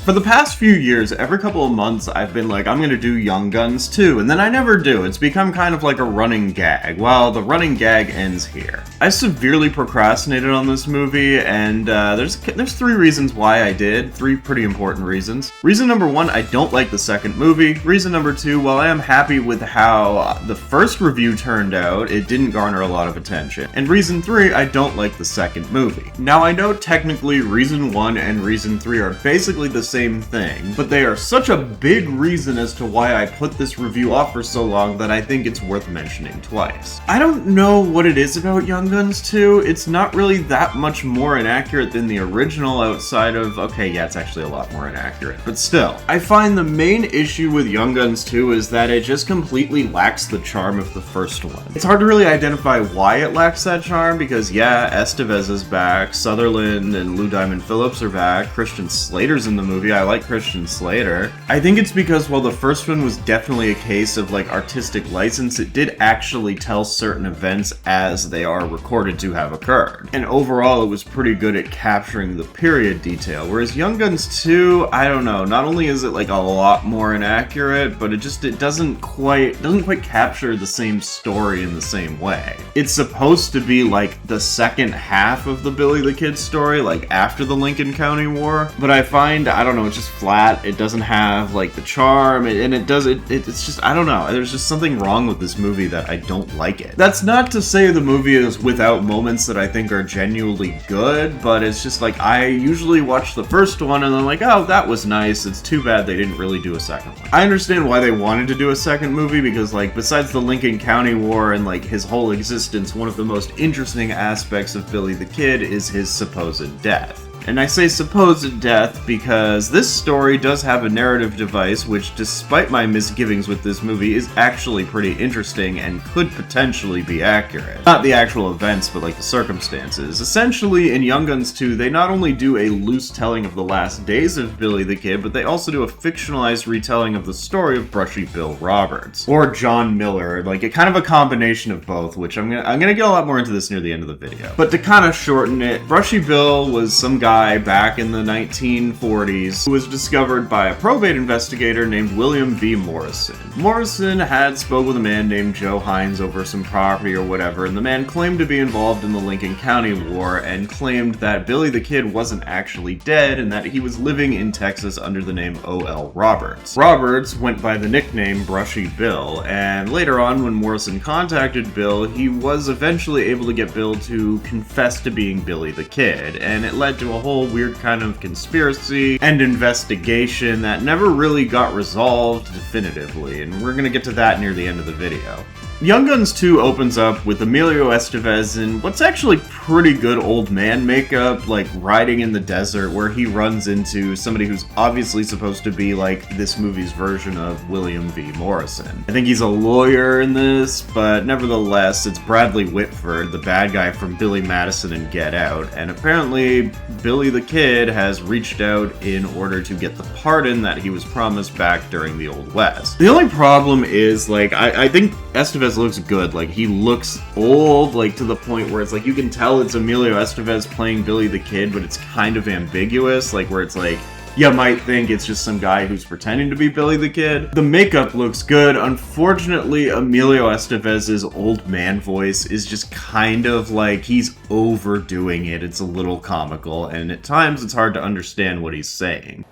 For the past few years, every couple of months, I've been like, I'm gonna do Young Guns 2, and then I never do. It's become kind of like a running gag. Well, the running gag ends here. I severely procrastinated on this movie, and there's 3 reasons why I did. 3 pretty important reasons. Reason number 1, I don't like the second movie. Reason number 2, while I am happy with how the first review turned out, it didn't garner a lot of attention. And reason 3, I don't like the second movie. Now, I know technically reason 1 and reason 3 are basically the same thing, but they are such a big reason as to why I put this review off for so long that I think it's worth mentioning twice. I don't know what it is about Young Guns 2, it's not really that much more inaccurate than the original outside of, okay, yeah, it's actually a lot more inaccurate, but still. I find the main issue with Young Guns 2 is that it just completely lacks the charm of the first one. It's hard to really identify why it lacks that charm because, yeah, Estevez is back, Sutherland and Lou Diamond Phillips are back, Christian Slater's in the movie, I like Christian Slater. I think it's because while the first one was definitely a case of like artistic license, it did actually tell certain events as they are recorded to have occurred. And overall it was pretty good at capturing the period detail, whereas Young Guns 2, I don't know, not only is it like a lot more inaccurate, but it doesn't quite capture the same story in the same way. It's supposed to be like the second half of the Billy the Kid story, like after the Lincoln County War, but I find, I don't know, it's just flat, it doesn't have like the charm, and it's just, I don't know, there's just something wrong with this movie that I don't like it. That's not to say the movie is without moments that I think are genuinely good, but it's just like, I usually watch the first one and I'm like, oh, that was nice, it's too bad they didn't really do a second one. I understand why they wanted to do a second movie, because like, besides the Lincoln County War and like his whole existence, one of the most interesting aspects of Billy the Kid is his supposed death. And I say supposed death because this story does have a narrative device which, despite my misgivings with this movie, is actually pretty interesting and could potentially be accurate. Not the actual events, but like the circumstances. Essentially, in Young Guns 2, they not only do a loose telling of the last days of Billy the Kid, but they also do a fictionalized retelling of the story of Brushy Bill Roberts. Or John Miller, like a kind of a combination of both, which I'm gonna get a lot more into this near the end of the video. But to kind of shorten it, Brushy Bill was some guy back in the 1940s who was discovered by a probate investigator named William V. Morrison. Morrison had spoke with a man named Joe Hines over some property or whatever, and the man claimed to be involved in the Lincoln County War and claimed that Billy the Kid wasn't actually dead and that he was living in Texas under the name O.L. Roberts. Roberts went by the nickname Brushy Bill, and later on when Morrison contacted Bill, he was eventually able to get Bill to confess to being Billy the Kid, and it led to a whole weird kind of conspiracy and investigation that never really got resolved definitively, and we're gonna get to that near the end of the video. Young Guns 2 opens up with Emilio Estevez in what's actually pretty good old man makeup, like riding in the desert, where he runs into somebody who's obviously supposed to be like this movie's version of William V. Morrison. I think he's a lawyer in this, but nevertheless, it's Bradley Whitford, the bad guy from Billy Madison and Get Out, and apparently Billy the Kid has reached out in order to get the pardon that he was promised back during the Old West. The only problem is, like, I think Estevez looks good. Like, he looks old, like to the point where it's like you can tell it's Emilio Estevez playing Billy the Kid, but it's kind of ambiguous, like where it's like you might think it's just some guy who's pretending to be Billy the Kid. The makeup looks good. Unfortunately, Emilio Estevez's old man voice is just kind of like he's overdoing it. It's a little comical, and at times it's hard to understand what he's saying.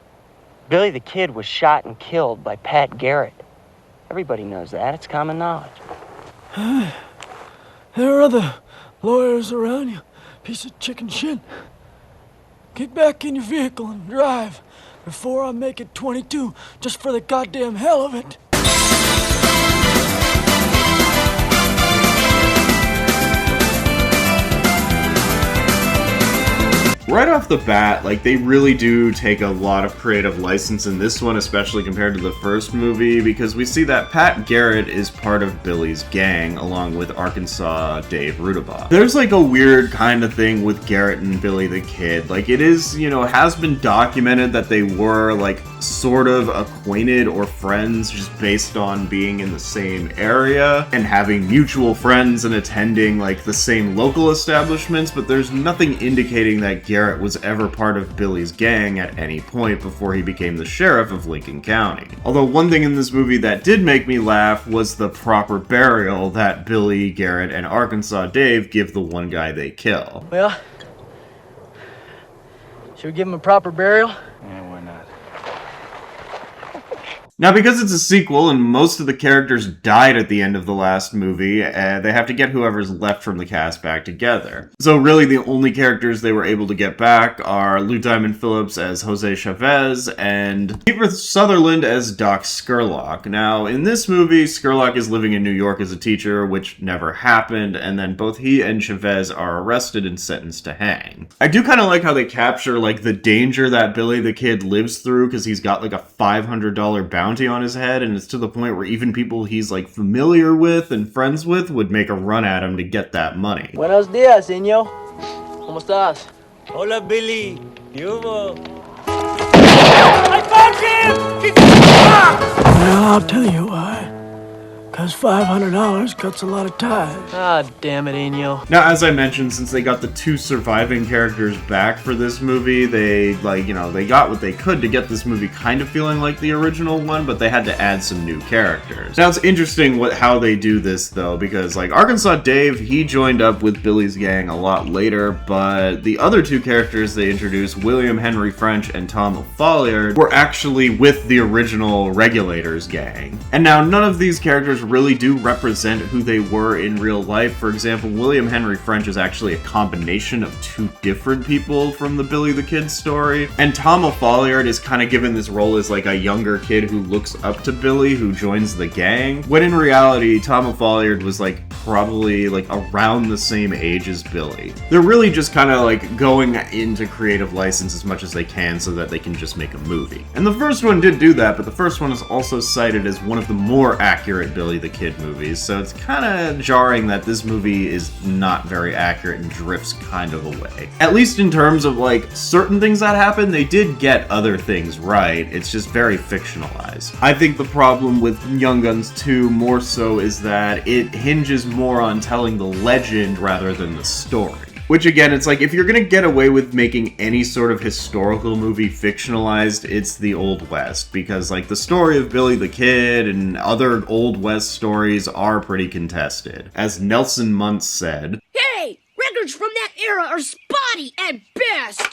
Billy the Kid was shot and killed by Pat Garrett. Everybody knows that. It's common knowledge. There are other lawyers around you, piece of chicken shit. Get back in your vehicle and drive before I make it 22 just for the goddamn hell of it. Right off the bat, like, they really do take a lot of creative license in this one, especially compared to the first movie, because we see that Pat Garrett is part of Billy's gang, along with Arkansas Dave Rudabaugh. There's, like, a weird kind of thing with Garrett and Billy the Kid. Like, it is, you know, has been documented that they were, like, sort of acquainted or friends just based on being in the same area and having mutual friends and attending, like, the same local establishments, but there's nothing indicating that Garrett was ever part of Billy's gang at any point before he became the sheriff of Lincoln County. Although one thing in this movie that did make me laugh was the proper burial that Billy, Garrett, and Arkansas Dave give the one guy they kill. Well, should we give him a proper burial? Yeah, why not? Now, because it's a sequel and most of the characters died at the end of the last movie, they have to get whoever's left from the cast back together. So really the only characters they were able to get back are Lou Diamond Phillips as Jose Chavez and Kiefer Sutherland as Doc Scurlock. Now, in this movie, Scurlock is living in New York as a teacher, which never happened, and then both he and Chavez are arrested and sentenced to hang. I do kind of like how they capture, like, the danger that Billy the Kid lives through, because he's got, like, a $500 bounty on his head, and it's to the point where even people he's like familiar with and friends with would make a run at him to get that money. Buenos dias, señor. ¿Cómo estás? Hola, Billy. Yo. Well, I'll tell you why. Because $500 cuts a lot of ties. Ah, damn it, Eno. Now, as I mentioned, since they got the two surviving characters back for this movie, they, they got what they could to get this movie kind of feeling like the original one, but they had to add some new characters. Now, it's interesting how they do this, though, because, like, Arkansas Dave, he joined up with Billy's gang a lot later, but the other two characters they introduced, William Henry French and Tom O'Folliard, were actually with the original Regulators gang. And now, none of these characters really do represent who they were in real life. For example, William Henry French is actually a combination of two different people from the Billy the Kid story, and Tom O'Folliard is kind of given this role as like a younger kid who looks up to Billy, who joins the gang, when in reality, Tom O'Folliard was like probably like around the same age as Billy. They're really just kind of like going into creative license as much as they can so that they can just make a movie. And the first one did do that, but the first one is also cited as one of the more accurate Billy the Kid movies, so it's kind of jarring that this movie is not very accurate and drifts kind of away. At least in terms of like certain things that happen, they did get other things right, it's just very fictionalized. I think the problem with Young Guns 2 more so is that it hinges more on telling the legend rather than the story. Which again, it's like, if you're gonna get away with making any sort of historical movie fictionalized, it's the Old West. Because like the story of Billy the Kid and other Old West stories are pretty contested. As Nelson Muntz said, "Hey, records from that era are spotty at best."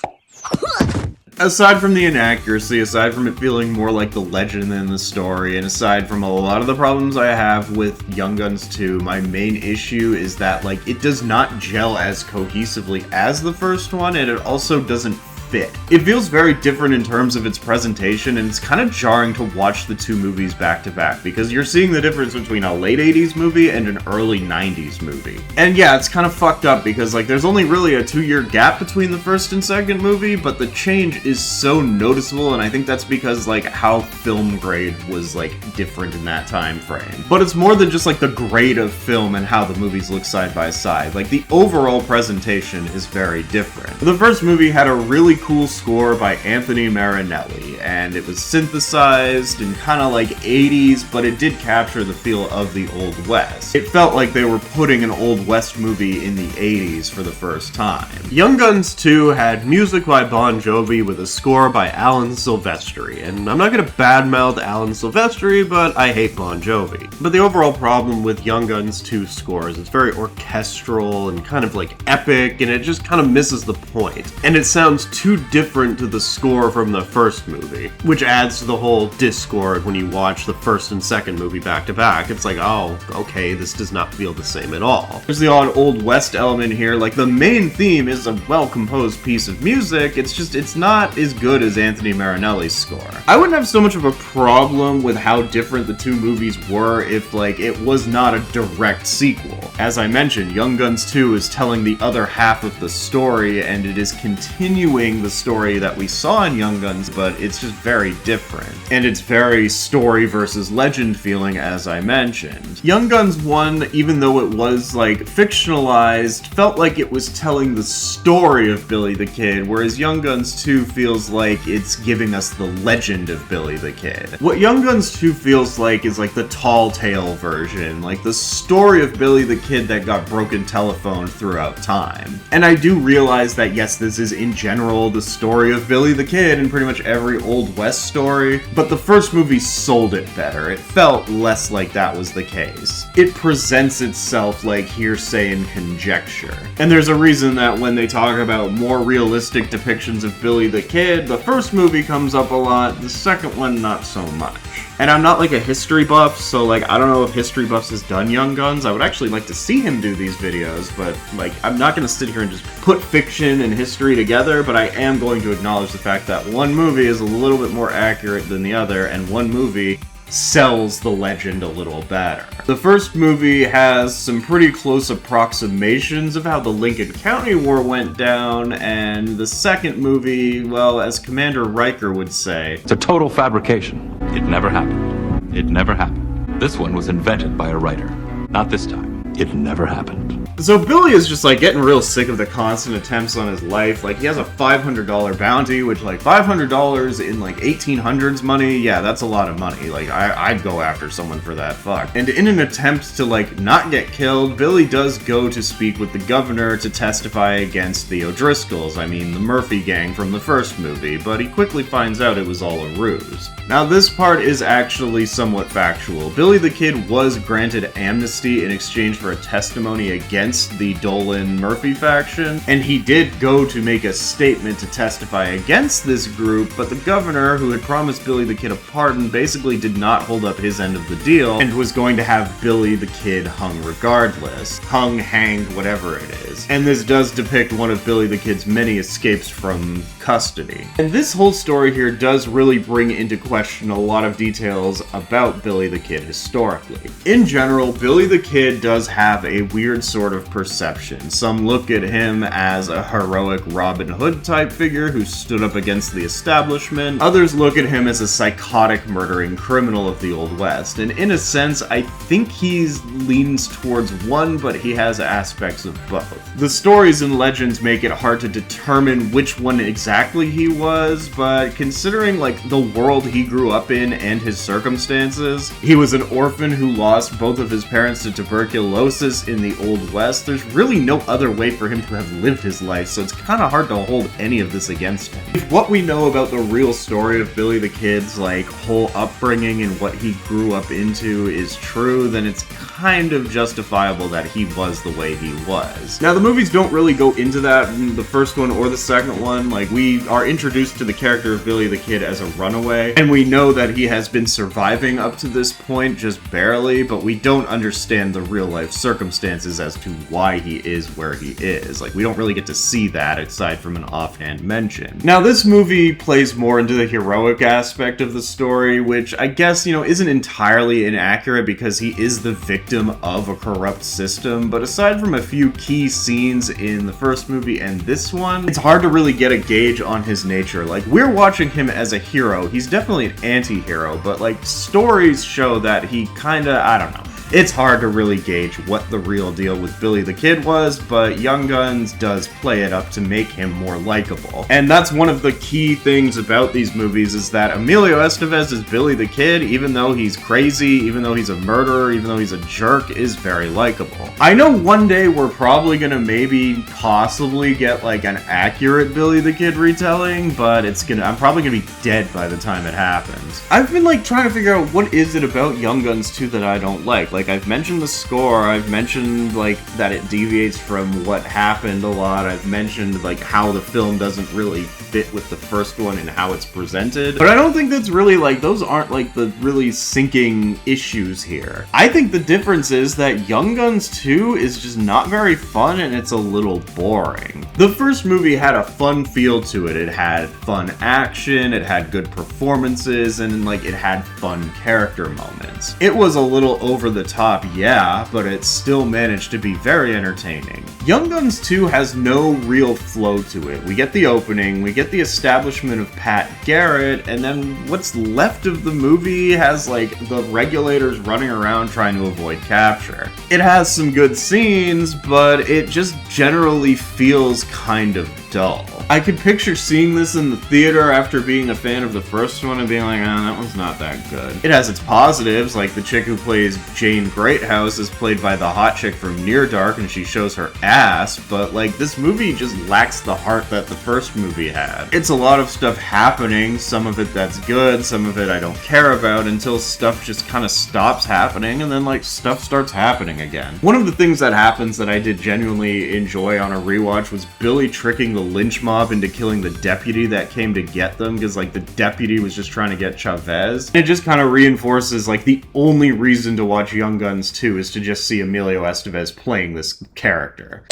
aside from the inaccuracy, aside from it feeling more like the legend than the story, and aside from a lot of the problems I have with Young Guns 2, my main issue is that, like, it does not gel as cohesively as the first one, and it also doesn't fit. It feels very different in terms of its presentation, and it's kind of jarring to watch the two movies back to back, because you're seeing the difference between a late 80s movie and an early 90s movie. And yeah, it's kind of fucked up, because like there's only really a 2-year gap between the first and second movie, but the change is so noticeable, and I think that's because like how film grade was like different in that time frame. But it's more than just like the grade of film and how the movies look side by side. Like the overall presentation is very different. The first movie had a really cool score by Anthony Marinelli, and it was synthesized and kind of like 80s, but it did capture the feel of the Old West. It felt like they were putting an Old West movie in the 80s for the first time. Young Guns 2 had music by Bon Jovi with a score by Alan Silvestri, and I'm not gonna badmouth Alan Silvestri, but I hate Bon Jovi. But the overall problem with Young Guns 2 scores, it's very orchestral and kind of like epic, and it just kind of misses the point. And it sounds too different to the score from the first movie, which adds to the whole discord when you watch the first and second movie back to back. It's like, oh, okay, this does not feel the same at all. There's the odd Old West element here, like the main theme is a well-composed piece of music, it's not as good as Anthony Marinelli's score. I wouldn't have so much of a problem with how different the two movies were if, like, it was not a direct sequel. As I mentioned, Young Guns 2 is telling the other half of the story, and it is continuing telling the story that we saw in Young Guns, but it's just very different. And it's very story versus legend feeling, as I mentioned. Young Guns 1, even though it was, like, fictionalized, felt like it was telling the story of Billy the Kid, whereas Young Guns 2 feels like it's giving us the legend of Billy the Kid. What Young Guns 2 feels like is like the tall tale version, like the story of Billy the Kid that got broken telephone throughout time. And I do realize that yes, this is in general the story of Billy the Kid in pretty much every Old West story, but the first movie sold it better. It felt less like that was the case. It presents itself like hearsay and conjecture. And there's a reason that when they talk about more realistic depictions of Billy the Kid, the first movie comes up a lot, the second one not so much. And I'm not like a history buff, so like I don't know if History Buffs has done Young Guns. I would actually like to see him do these videos, but like I'm not going to sit here and just put fiction and history together, but I am going to acknowledge the fact that one movie is a little bit more accurate than the other, and one movie sells the legend a little better. The first movie has some pretty close approximations of how the Lincoln County War went down, and the second movie, well, as Commander Riker would say, it's a total fabrication. It never happened. It never happened. This one was invented by a writer. Not this time. It never happened. So Billy is just like getting real sick of the constant attempts on his life. Like he has a $500 bounty, which like $500 in like 1800s money, yeah, that's a lot of money. Like I'd go after someone for that, fuck. And in an attempt to like not get killed, Billy does go to speak with the governor to testify against the O'Driscolls, I mean the Murphy gang from the first movie, but he quickly finds out it was all a ruse. Now this part is actually somewhat factual. Billy the Kid was granted amnesty in exchange for a testimony against the Dolan-Murphy faction, and he did go to make a statement to testify against this group, but the governor, who had promised Billy the Kid a pardon, basically did not hold up his end of the deal, and was going to have Billy the Kid hung regardless. Hung, hanged, whatever it is. And this does depict one of Billy the Kid's many escapes from custody. And this whole story here does really bring into question a lot of details about Billy the Kid historically. In general, Billy the Kid does have a weird sort of perception. Some look at him as a heroic Robin Hood type figure who stood up against the establishment. Others look at him as a psychotic murdering criminal of the Old West. And in a sense, I think he leans towards one, but he has aspects of both. The stories and legends make it hard to determine which one exactly he was, but considering like the world he grew up in and his circumstances, he was an orphan who lost both of his parents to tuberculosis in the Old West. There's really no other way for him to have lived his life, so it's kind of hard to hold any of this against him. If what we know about the real story of Billy the Kid's like whole upbringing and what he grew up into is true, then it's kind of justifiable that he was the way he was. Now the movies don't really go into that in the first one or the second one. Like we are introduced to the character of Billy the Kid as a runaway, and we know that he has been surviving up to this point just barely, but we don't understand the real life circumstances as to why he is where he is. Like we don't really get to see that aside from an offhand mention. Now this movie plays more into the heroic aspect of the story, which I guess, you know, isn't entirely inaccurate because he is the victim of a corrupt system, but aside from a few key scenes in the first movie and this one, it's hard to really get a gauge on his nature. Like we're watching him as a hero. He's definitely an anti-hero, but like stories show that he kinda, I don't know. It's hard to really gauge what the real deal with Billy the Kid was, but Young Guns does play it up to make him more likable. And that's one of the key things about these movies, is that Emilio Estevez as Billy the Kid, even though he's crazy, even though he's a murderer, even though he's a jerk, is very likable. I know one day we're probably gonna maybe possibly get like an accurate Billy the Kid retelling, but I'm probably gonna be dead by the time it happens. I've been like trying to figure out what is it about Young Guns 2 that I don't like. Like I've mentioned the score, I've mentioned like that it deviates from what happened a lot, I've mentioned like how the film doesn't really fit with the first one and how it's presented, but I don't think that's really like, those aren't like the really sinking issues here. I think the difference is that Young Guns 2 is just not very fun and it's a little boring. The first movie had a fun feel to it. It had fun action, it had good performances, and like it had fun character moments. It was a little over the top, yeah, but it still managed to be very entertaining. Young Guns 2 has no real flow to it. We get the opening, we get the establishment of Pat Garrett, and then what's left of the movie has like the regulators running around trying to avoid capture. It has some good scenes, but it just generally feels kind of dull. I could picture seeing this in the theater after being a fan of the first one and being like, that one's not that good. It has its positives, like the chick who plays Jane Greathouse is played by the hot chick from Near Dark and she shows her ass, but like this movie just lacks the heart that the first movie had. It's a lot of stuff happening, some of it that's good, some of it I don't care about, until stuff just kind of stops happening and then like stuff starts happening again. One of the things that happens that I did genuinely enjoy on a rewatch was Billy tricking the lynch mob into killing the deputy that came to get them, because like the deputy was just trying to get Chavez. It just kind of reinforces like the only reason to watch Young Guns 2 is to just see Emilio Estevez playing this character.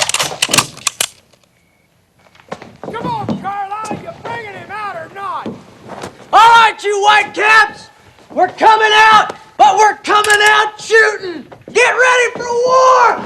Come on, Carlisle, you bringing him out or not? All right, you white caps! We're coming out, but we're coming out shooting! Get ready for war!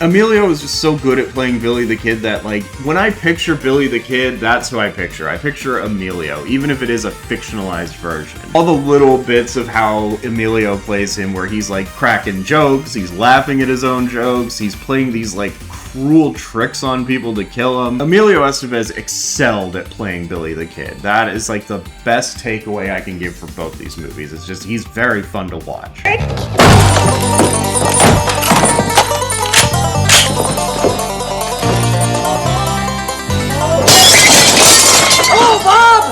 Emilio is just so good at playing Billy the Kid that, like, when I picture Billy the Kid, that's who I picture. I picture Emilio, even if it is a fictionalized version. All the little bits of how Emilio plays him, where he's, like, cracking jokes, he's laughing at his own jokes, he's playing these, like, cruel tricks on people to kill him. Emilio Estevez excelled at playing Billy the Kid. That is, like, the best takeaway I can give for both these movies. It's just, he's very fun to watch. Hello, Bob!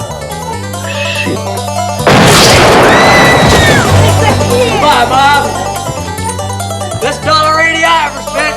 Bye, Bob! Best dollar 80 I ever spent!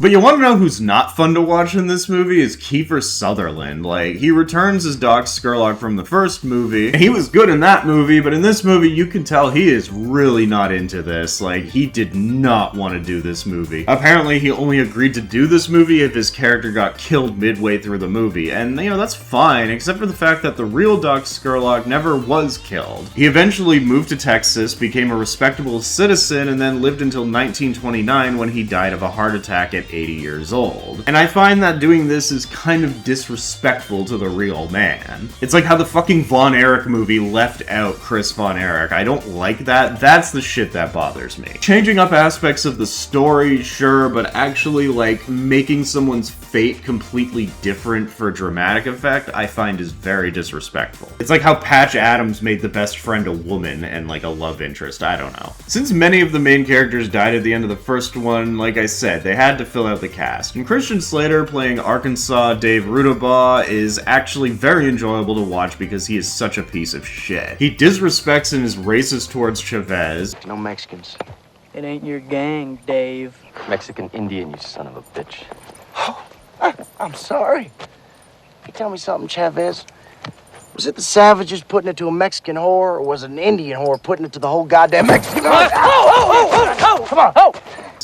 But you want to know who's not fun to watch in this movie is Kiefer Sutherland. Like, he returns as Doc Scurlock from the first movie. He was good in that movie, but in this movie, you can tell he is really not into this. Like, he did not want to do this movie. Apparently, he only agreed to do this movie if his character got killed midway through the movie. And, you know, that's fine, except for the fact that the real Doc Scurlock never was killed. He eventually moved to Texas, became a respectable citizen, and then lived until 1929 when he died of a heart attack at 80 years old. And I find that doing this is kind of disrespectful to the real man. It's like how the fucking Von Erich movie left out Chris Von Erich. I don't like that. That's the shit that bothers me. Changing up aspects of the story, sure, but actually, like, making someone's fate completely different for dramatic effect, I find is very disrespectful. It's like how Patch Adams made the best friend a woman and, like, a love interest. I don't know. Since many of the main characters died at the end of the first one, like I said, they had to fill out the cast. And Christian Slater playing Arkansas Dave Rudabaugh is actually very enjoyable to watch because he is such a piece of shit. He disrespects and is racist towards Chavez. No Mexicans. It ain't your gang, Dave. Mexican Indian, you son of a bitch. I'm sorry. You tell me something, Chavez. Was it the savages putting it to a Mexican whore, or was it an Indian whore putting it to the whole goddamn Mexican whore? Come on,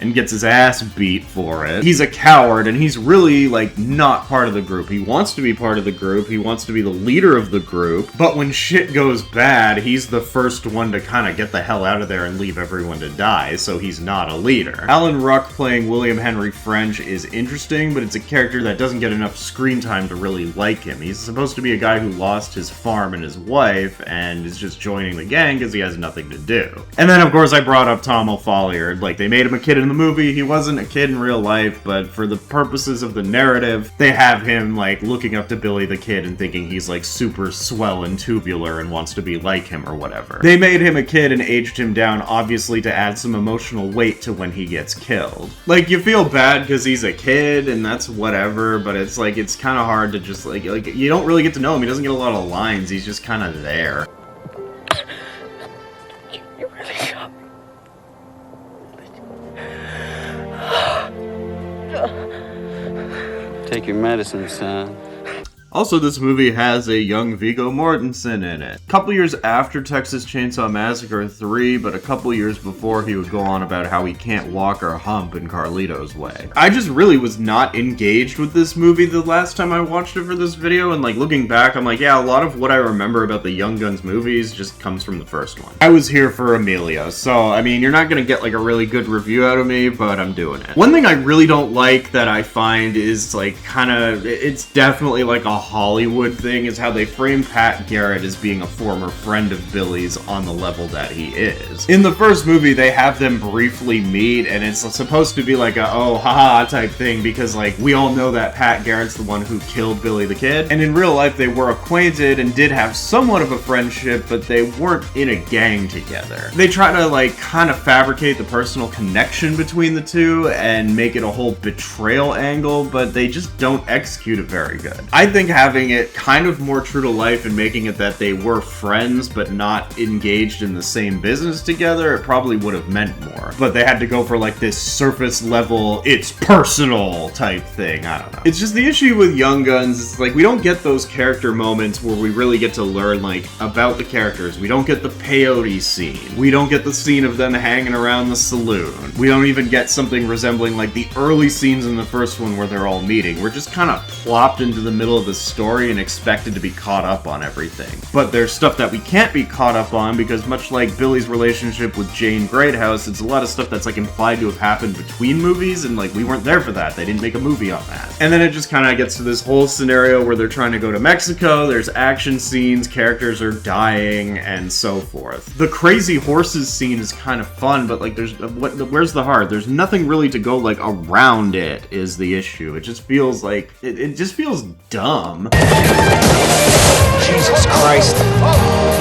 And gets his ass beat for it. He's a coward, and he's really, like, not part of the group. He wants to be part of the group, he wants to be the leader of the group, but when shit goes bad, he's the first one to kind of get the hell out of there and leave everyone to die, so he's not a leader. Alan Ruck playing William Henry French is interesting, but it's a character that doesn't get enough screen time to really like him. He's supposed to be a guy who lost his farm and his wife, and is just joining the gang because he has nothing to do. And then, of course, I brought up Tom O'Folliard. Like, they made him a kid in the movie. He wasn't a kid in real life, but for the purposes of the narrative, they have him, like, looking up to Billy the Kid and thinking he's, like, super swell and tubular and wants to be like him or whatever. They made him a kid and aged him down, obviously to add some emotional weight to when he gets killed. Like, you feel bad because he's a kid, and that's whatever, but it's, like, it's kind of hard to just, like, you don't really get to know him. He doesn't get a lot of lines. He's just kind of there. You really shot me. Take your medicine, son. Also, this movie has a young Viggo Mortensen in it. A couple years after Texas Chainsaw Massacre 3, but a couple years before, he would go on about how he can't walk or hump in Carlito's Way. I just really was not engaged with this movie the last time I watched it for this video, and like looking back, I'm like, yeah, a lot of what I remember about the Young Guns movies just comes from the first one. I was here for Amelia, so I mean, you're not gonna get like a really good review out of me, but I'm doing it. One thing I really don't like that I find is like it's definitely like a Hollywood thing, is how they frame Pat Garrett as being a former friend of Billy's on the level that he is. In the first movie, they have them briefly meet, and it's supposed to be like a oh haha type thing, because like we all know that Pat Garrett's the one who killed Billy the Kid, and in real life they were acquainted and did have somewhat of a friendship, but they weren't in a gang together. They try to like kind of fabricate the personal connection between the two and make it a whole betrayal angle, but they just don't execute it very good. I think having it kind of more true to life and making it that they were friends but not engaged in the same business together, it probably would have meant more. But they had to go for like this surface level, it's personal type thing, I don't know. It's just the issue with Young Guns, is like we don't get those character moments where we really get to learn like about the characters. We don't get the peyote scene. We don't get the scene of them hanging around the saloon. We don't even get something resembling like the early scenes in the first one where they're all meeting. We're just kind of plopped into the middle of the story and expected to be caught up on everything. But there's stuff that we can't be caught up on, because much like Billy's relationship with Jane Greathouse, it's a lot of stuff that's like implied to have happened between movies, and like we weren't there for that. They didn't make a movie on that. And then it just kind of gets to this whole scenario where they're trying to go to Mexico, there's action scenes, characters are dying, and so forth. The crazy horses scene is kind of fun, but like where's the heart? There's nothing really to go like around it is the issue. It just feels like, it just feels dumb. Jesus Christ.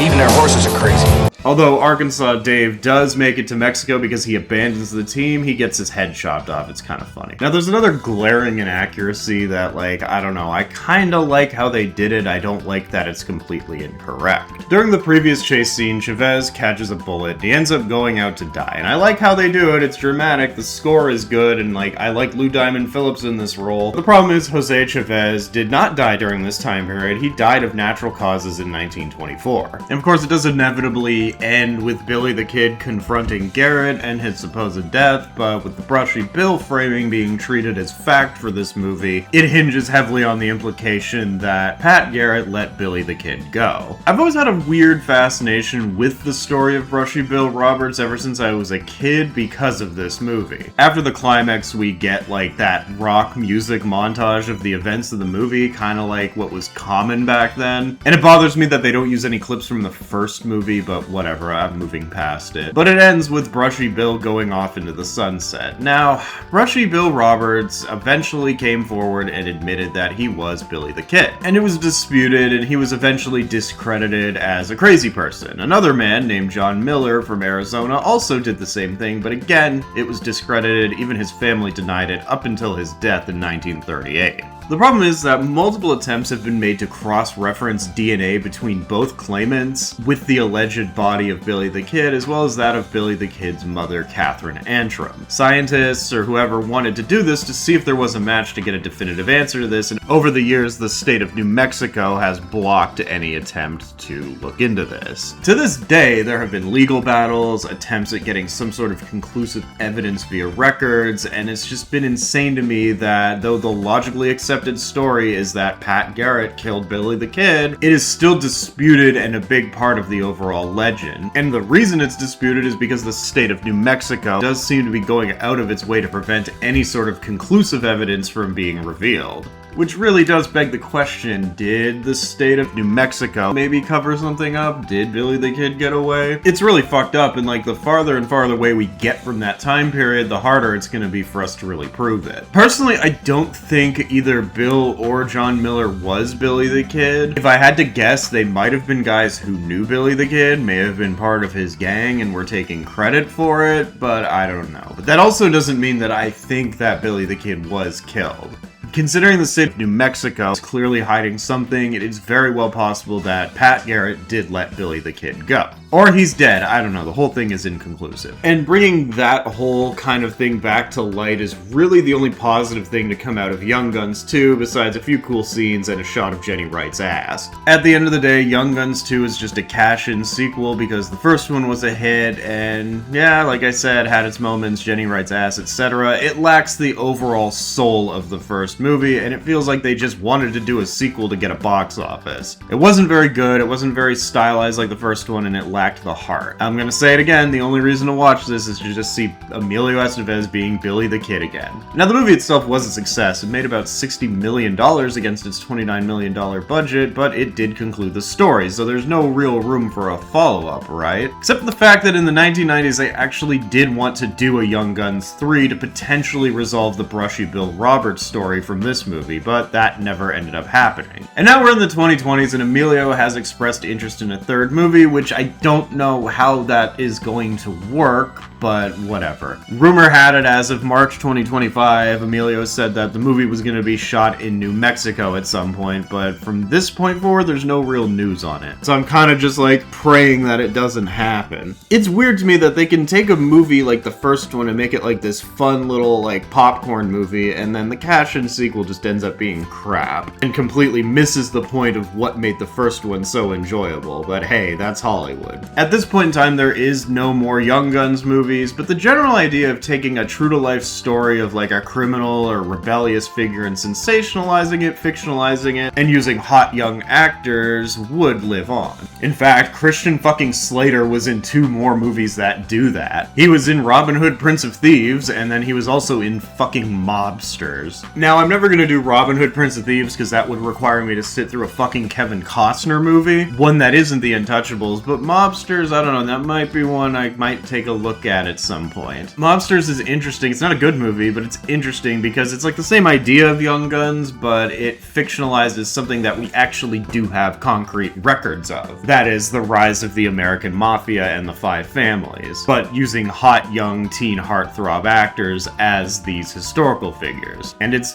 Even their horses are crazy. Although Arkansas Dave does make it to Mexico because he abandons the team, he gets his head chopped off. It's kind of funny. Now there's another glaring inaccuracy that like, I don't know, I kind of like how they did it, I don't like that it's completely incorrect. During the previous chase scene, Chavez catches a bullet, and he ends up going out to die, and I like how they do it, it's dramatic, the score is good, and like, I like Lou Diamond Phillips in this role. The problem is Jose Chavez did not die during this time period, he died of natural causes in 1924. And of course it does inevitably end with Billy the Kid confronting Garrett and his supposed death, but with the Brushy Bill framing being treated as fact for this movie, it hinges heavily on the implication that Pat Garrett let Billy the Kid go. I've always had a weird fascination with the story of Brushy Bill Roberts ever since I was a kid because of this movie. After the climax, we get like that rock music montage of the events of the movie, kind of like what was common back then. And it bothers me that they don't use any clips from the first movie, but whatever, I'm moving past it. But it ends with Brushy Bill going off into the sunset. Now, Brushy Bill Roberts eventually came forward and admitted that he was Billy the Kid. And it was disputed, and he was eventually discredited as a crazy person. Another man named John Miller from Arizona also did the same thing, but again, it was discredited, even his family denied it up until his death in 1938. The problem is that multiple attempts have been made to cross-reference DNA between both claimants with the alleged body of Billy the Kid, as well as that of Billy the Kid's mother, Catherine Antrim. Scientists or whoever wanted to do this to see if there was a match to get a definitive answer to this, and over the years the state of New Mexico has blocked any attempt to look into this. To this day, there have been legal battles, attempts at getting some sort of conclusive evidence via records, and it's just been insane to me that though the logically accepted story is that Pat Garrett killed Billy the Kid, it is still disputed and a big part of the overall legend. And the reason it's disputed is because the state of New Mexico does seem to be going out of its way to prevent any sort of conclusive evidence from being revealed. Which really does beg the question, did the state of New Mexico maybe cover something up? Did Billy the Kid get away? It's really fucked up, and like the farther and farther away we get from that time period, the harder it's gonna be for us to really prove it. Personally, I don't think either Bill or John Miller was Billy the Kid. If I had to guess, they might have been guys who knew Billy the Kid, may have been part of his gang and were taking credit for it, but I don't know. But that also doesn't mean that I think that Billy the Kid was killed. Considering the state of New Mexico is clearly hiding something, it is very well possible that Pat Garrett did let Billy the Kid go. Or he's dead, I don't know, the whole thing is inconclusive. And bringing that whole kind of thing back to light is really the only positive thing to come out of Young Guns 2, besides a few cool scenes and a shot of Jenny Wright's ass. At the end of the day, Young Guns 2 is just a cash-in sequel because the first one was a hit, and yeah, like I said, had its moments, Jenny Wright's ass, etc. It lacks the overall soul of the first movie, and it feels like they just wanted to do a sequel to get a box office. It wasn't very good, it wasn't very stylized like the first one, and it lacked the heart. I'm gonna say it again, the only reason to watch this is to just see Emilio Estevez being Billy the Kid again. Now, the movie itself was a success. It made about $60 million against its $29 million budget, but it did conclude the story, so there's no real room for a follow-up, right? Except for the fact that in the 1990s they actually did want to do a Young Guns 3 to potentially resolve the brushy Bill Roberts story from this movie, but that never ended up happening. And now we're in the 2020s and Emilio has expressed interest in a third movie, which I don't know how that is going to work, but whatever. Rumor had it as of March 2025, Emilio said that the movie was going to be shot in New Mexico at some point, but from this point forward, there's no real news on it. So I'm kind of just like praying that it doesn't happen. It's weird to me that they can take a movie like the first one and make it like this fun little like popcorn movie, and then the cash-in sequel just ends up being crap and completely misses the point of what made the first one so enjoyable. But hey, that's Hollywood. At this point in time, there is no more Young Guns movies, but the general idea of taking a true-to-life story of like a criminal or rebellious figure and sensationalizing it, fictionalizing it, and using hot young actors would live on. In fact, Christian fucking Slater was in 2 more movies that do that. He was in Robin Hood, Prince of Thieves, and then he was also in fucking Mobsters. Now, I'm never gonna do Robin Hood, Prince of Thieves because that would require me to sit through a fucking Kevin Costner movie, one that isn't The Untouchables, but Mobsters, I don't know, that might be one I might take a look at some point. Mobsters is interesting. It's not a good movie, but it's interesting because it's like the same idea of Young Guns, but it fictionalizes something that we actually do have concrete records of. That is the rise of the American Mafia and the 5 families, but using hot young teen heartthrob actors as these historical figures. And it's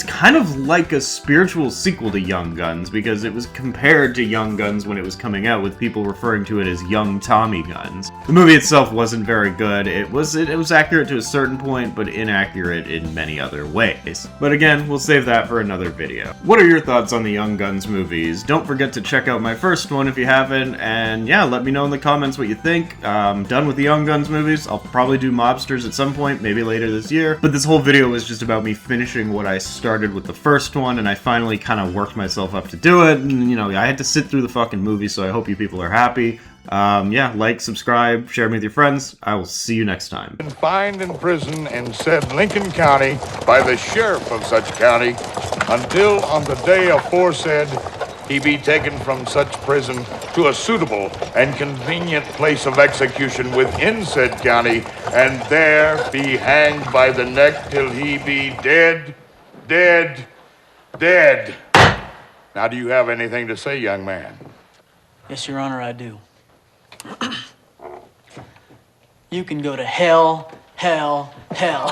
kind of like a spiritual sequel to Young Guns because it was compared to Young Guns when it was coming out, with people referring to it as Young Tommy Guns. The movie itself wasn't very good. It was accurate to a certain point, but inaccurate in many other ways. But again, we'll save that for another video. What are your thoughts on the Young Guns movies? Don't forget to check out my first one if you haven't, and yeah, let me know in the comments what you think. Done with the Young Guns movies. I'll probably do Mobsters at some point, maybe later this year, but this whole video was just about me finishing what I started with the first one, and I finally kind of worked myself up to do it, and you know, I had to sit through the fucking movie, so I hope you people are happy. Yeah, like, subscribe, share me with your friends. I will see you next time. Confined in prison in said Lincoln County by the sheriff of such county until on the day aforesaid he be taken from such prison to a suitable and convenient place of execution within said county, and there be hanged by the neck till he be dead, dead, dead. Now, do you have anything to say, young man? Yes, Your Honor, I do. You can go to hell, hell, hell.